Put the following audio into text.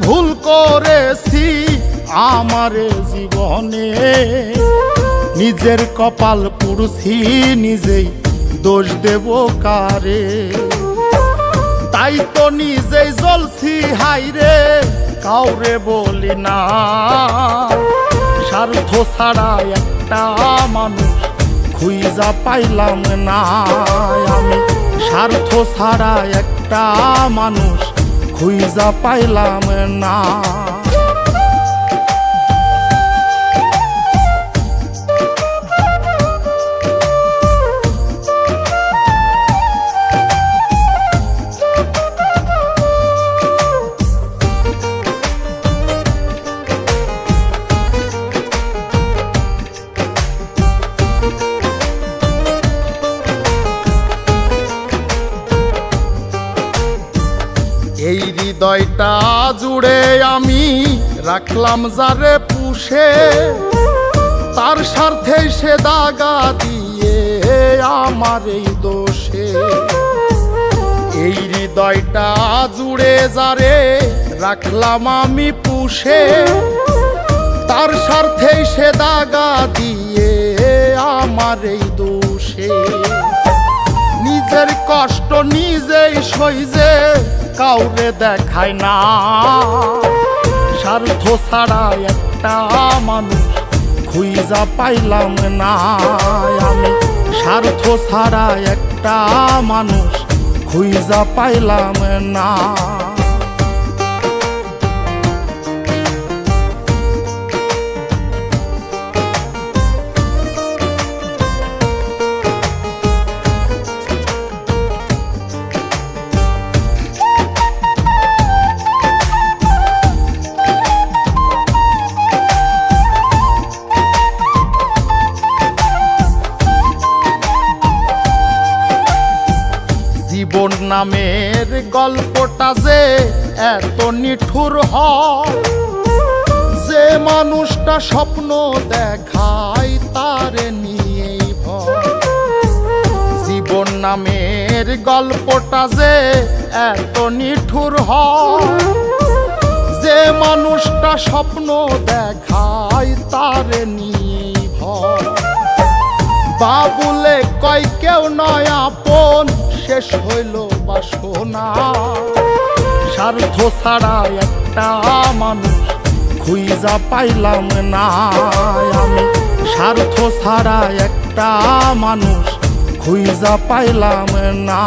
ভুল করেছি আমারে জীবনে, নিজের কপাল পুড়ছি নিজেই, দোষ দেব কারে? তাই তো নিজেই জ্বলছি হাইরে, কাউরে বলি না। স্বার্থ ছাড়া একটা মানুষ খুঁজা পাইলাম না আমি, স্বার্থ ছাড়া একটা মানুষ খুঁজা পাইলাম না। এই হৃদয়টা জুড়ে আমি রাখলাম যারে পুষে, তার স্বার্থে সে দাগা দিয়ে আমার এই দোষে। এই হৃদয়টা জুড়ে যারে রাখলাম আমি পুষে, তার স্বার্থে সে দাগা দিয়ে আমার এই দোষে। নিজের কষ্ট নিজেই সইজে কাউরে দেখায় না, স্বার্থ ছাড়া একটা মানুষ খুঁজা পাইলাম না আমি, স্বার্থ ছাড়া একটা মানুষ খুঁজা পাইলাম না। জীবন নামের গল্পটা যে এত নিঠুর হয়, যে মানুষটা স্বপ্ন দেখায় তারে নিয়েই ভয়। জীবন নামের গল্পটা যে এত নিঠুর হয়, যে মানুষটা স্বপ্ন দেখায় তারে নিয়েই ভয়। বাবুলে কয় কেউ নয় আপন, শেষ হইল বাসনা। স্বার্থ ছাড়া একটা মানুষ খুঁজা পাইলাম না আমি, স্বার্থ ছাড়া একটা মানুষ খুঁজা পাইলাম না।